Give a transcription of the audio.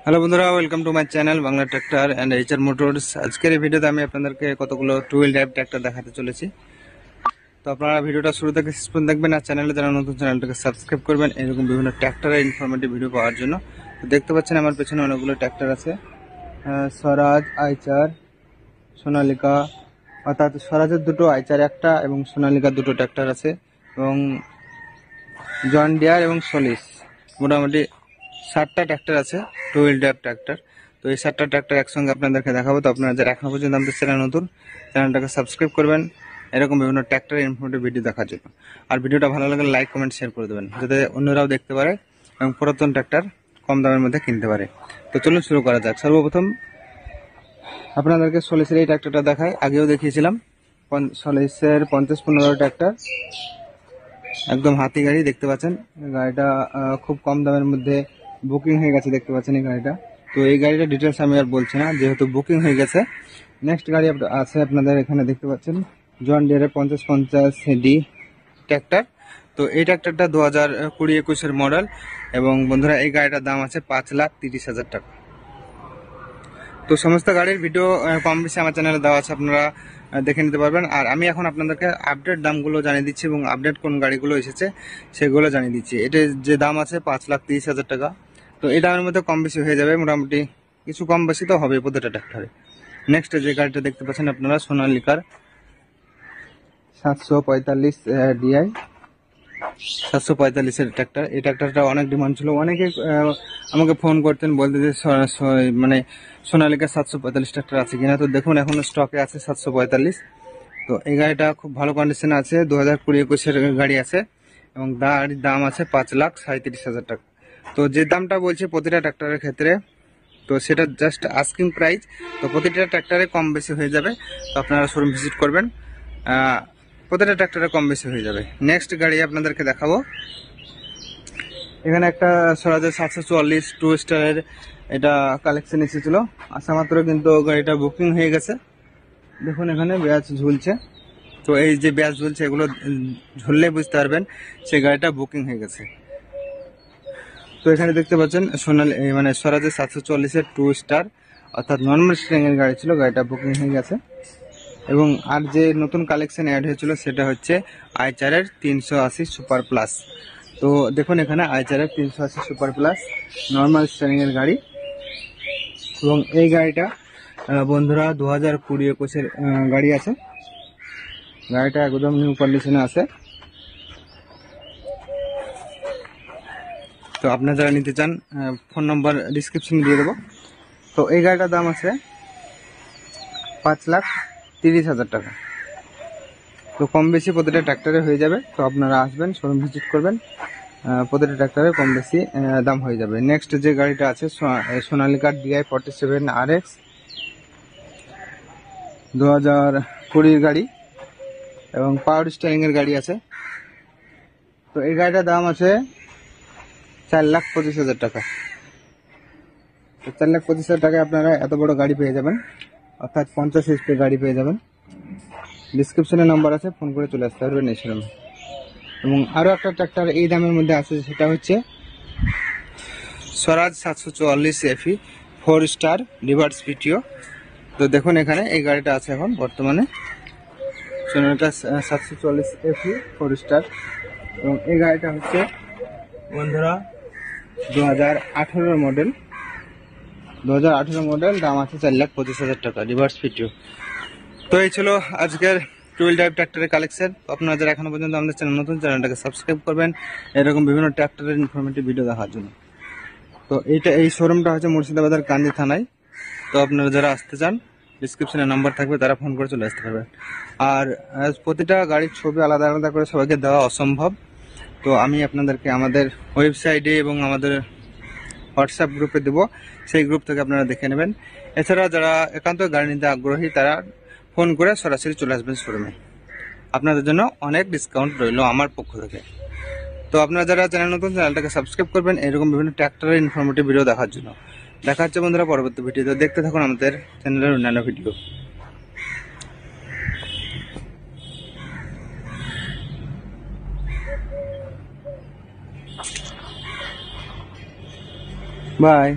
Hello বন্ধুরা, welcome to my channel Bangla tractor and HR motors. আজকের এই ভিডিওতে আমি আপনাদেরকে কতগুলো টু হুইল ড্রাইভ ট্র্যাক্টর দেখাতে চলেছি। তো আপনারা ভিডিওটা শুরু থেকে শেষ পর্যন্ত দেখবেন, আর চ্যানেলে যারা নতুন চ্যানেলটাকে সাবস্ক্রাইব করবেন এরকম বিভিন্ন ট্র্যাক্টরের ইনফরমেটিভ ভিডিও পাওয়ার জন্য। তো দেখতে পাচ্ছেন আমার পেছনে অনেকগুলো ট্র্যাক্টর আছে, স্বরাজ, আইচার, সোনালিকা। অর্থাৎ স্বরাজের দুটো, আইচার একটা এবং সোনালিকার দুটো ট্র্যাক্টর আছে, এবং জন ডিয়ার এবং সোলিস, মোটামুটি 7টা ট্র্যাক্টর আছে, টু হুইল ড্রাইভ ট্র্যাক্টর। তো এই 7টা ট্র্যাক্টর একসঙ্গে আপনাদেরকে দেখাবো। তো আপনারা যারা এখনো পর্যন্ত আমাদের চ্যানেল নতুন, চ্যানেলটাকে সাবস্ক্রাইব করবেন এরকম বিভিন্ন ট্র্যাক্টরের ইনফরমেটিভ ভিডিও দেখার জন্য। আর ভিডিওটা ভালো লাগলে লাইক, কমেন্ট, শেয়ার করে দেবেন, যাতে অন্যরাও দেখতে পারে এবং পুরাতন ট্র্যাক্টর কম দামের মধ্যে কিনতে পারে। তো চলুন শুরু করা যাক। সর্বপ্রথম আপনাদেরকে সোলিসের এই ট্র্যাক্টরটা দেখাই। আগেও দেখিয়েছিলাম সোলিসের 50-15 ট্র্যাক্টর, একদম হাতি গাড়ি। দেখতে পাচ্ছেন গাড়িটা খুব কম দামের মধ্যে বুকিং হয়ে গেছে, দেখতে পাচ্ছেন এই গাড়িটা। তো এই গাড়িটা ডিটেলস আমি আর বলছি না, যেহেতু বুকিং হয়ে গেছে। নেক্সট গাড়ি আছে আপনাদের এখানে, দেখতে পাচ্ছেন জন ডিয়ারের 50-50 ট্র্যাক্টর। তো এই ট্র্যাক্টরটা 2020-21 মডেল, এবং বন্ধুরা এই গাড়িটার দাম আছে 5,30,000 টাকা। তো সমস্ত গাড়ির ভিডিও কম বেশি আমার চ্যানেলে দেওয়া আছে, আপনারা দেখে নিতে পারবেন। আর আমি এখন আপনাদেরকে আপডেট দামগুলো জানিয়ে দিচ্ছি, এবং আপডেট কোন গাড়িগুলো এসেছে সেগুলো জানিয়ে দিচ্ছি। এটা যে দাম আছে 5,30,000 টাকা। তো এই দামের মধ্যে কম বেশি হয়ে যাবে, মোটামুটি কিছু কম বেশি তো হবে প্রতিটা ট্র্যাক্টরে। নেক্সট যে গাড়িটা দেখতে পাচ্ছেন আপনারা, সোনালিকার 745 ডিআই, 745-এর ট্র্যাক্টর। এই ট্র্যাক্টরটা অনেক ডিমান্ড ছিল, অনেকে আমাকে ফোন করতেন, বলতে যে মানে সোনালিকা 745 ট্র্যাক্টর আছে কিনা। তো দেখুন এখনো স্টকে আছে 745। তো এই গাড়িটা খুব ভালো কন্ডিশনে আছে, 2020-21 গাড়ি আছে, এবং গাড়ির দাম আছে 5,37,000 টাকা। তো যে দামটা বলছে প্রতিটা ট্র্যাক্টরের ক্ষেত্রে, তো সেটা জাস্ট আস্কিং প্রাইস। তো প্রতিটা ট্র্যাক্টরে কম বেশি হয়ে যাবে, তো আপনারা শোরুম ভিজিট করবেন, প্রতিটা ট্র্যাক্টরে কম বেশি হয়ে যাবে। নেক্সট গাড়ি আপনাদেরকে দেখাবো, এখানে একটা স্বরাজের 744 টু স্টারের এটা কালেকশন এসেছিল আসা মাত্র, কিন্তু গাড়িটা বুকিং হয়ে গেছে। দেখুন এখানে ব্যাচ ঝুলছে। তো এই যে ব্যাচ ঝুলছে, এগুলো ঝুললে বুঝতে পারবেন সেই গাড়িটা বুকিং হয়ে গেছে। তো এখানে দেখতে পাচ্ছেন মানে স্বরাজের 744-এর টু স্টার, অর্থাৎ নর্মাল স্ট্রিং এর গাড়ি ছিল, গাড়িটা বুকিং হয়ে গেছে। এবং আর যে নতুন কালেকশন অ্যাড হয়েছিল সেটা হচ্ছে আইচারের 380 সুপার প্লাস। তো দেখুন এখানে আইচারের 380 সুপার প্লাস নর্মাল স্টিয়ারিং এর গাড়ি, এবং এই গাড়িটা বন্ধুরা 2020-21 গাড়ি আছে। গাড়িটা একদম নিউ কন্ডিশনে আছে। তো আপনারা যারা নিতে চান, ফোন নম্বর ডিসক্রিপশনে দিয়ে দেবো। তো এই গাড়িটার দাম আছে 5,30,000 টাকা। তো কম বেশি প্রতিটা ট্র্যাক্টরে হয়ে যাবে। তো আপনারা আসবেন, শোরুম ভিজিট করবেন, প্রতিটা ট্র্যাক্টরে কম বেশি দাম হয়ে যাবে। নেক্সট যে গাড়িটা আছে সোনালিকার DI 47 RX, 2020 গাড়ি, এবং পাওয়ার স্টিয়ারিং এর গাড়ি আছে। তো এই গাড়িটার দাম আছে 4,25,000 টাকা। তো 4,25,000 টাকায় আপনারা এত বড় গাড়ি পেয়ে যাবেন, অর্থাৎ 50 HP গাড়ি পেয়ে যাবেন। ডিসক্রিপশনে নাম্বার আছে, ফোন করে চলে আসতে পারবেন এই শোরুমে। এবং আরো একটা ট্র্যাক্টর এই দামের মধ্যে আছে, সেটা হচ্ছে স্বরাজ 744 FE 4 স্টার রিভার্স পিটিও। তো দেখুন এখানে এই গাড়িটা আছে এখন বর্তমানে, সোনালিকা 744 FE 4 স্টার, এবং এই গাড়িটা হচ্ছে বন্ধুরা 2018 মডেল। 2018 মডেল, দাম আছে 4,25,000 টাকা, রিভার্স পিটিও। তো এই ছিল আজকের টু হুইল ড্রাইভ ট্র্যাক্টরের কালেকশন। আপনারা যারা এখনো পর্যন্ত আমাদের চ্যানেল নতুন, চ্যানেলটাকে সাবস্ক্রাইব করবেন এরকম বিভিন্ন ট্র্যাক্টরের ইনফরমেটিভ ভিডিও দেখার জন্য। তো এই শোরুমটা হচ্ছে মুর্শিদাবাদের কান্দি থানায়। তো আপনারা যারা আসতে চান, ডিসক্রিপশনে নাম্বার থাকবে, তারা ফোন করে চলে আসতে পারবেন। আর প্রতিটা গাড়ির ছবি আলাদা আলাদা করে সবাইকে দেওয়া অসম্ভব। তো আমি আপনাদেরকে আমাদের ওয়েবসাইটে এবং আমাদের হোয়াটসঅ্যাপ গ্রুপে দেবো, সেই গ্রুপ থেকে আপনারা দেখে নেবেন। এছাড়া যারা একান্ত গাড়ি নিতে আগ্রহী, তারা ফোন করে সরাসরি চলে আসবেন শোরুমে। আপনাদের জন্য অনেক ডিসকাউন্ট রইল আমার পক্ষ থেকে। তো আপনারা যারা চ্যানেল নতুন, চ্যানেলটাকে সাবস্ক্রাইব করবেন এরকম বিভিন্ন ট্র্যাক্টরের ইনফরমেটিভ ভিডিও দেখার জন্য। দেখা হচ্ছে বন্ধুরা পরবর্তী ভিডিওতে, দেখতে থাকুন আমাদের চ্যানেলের অন্যান্য ভিডিও। বাই।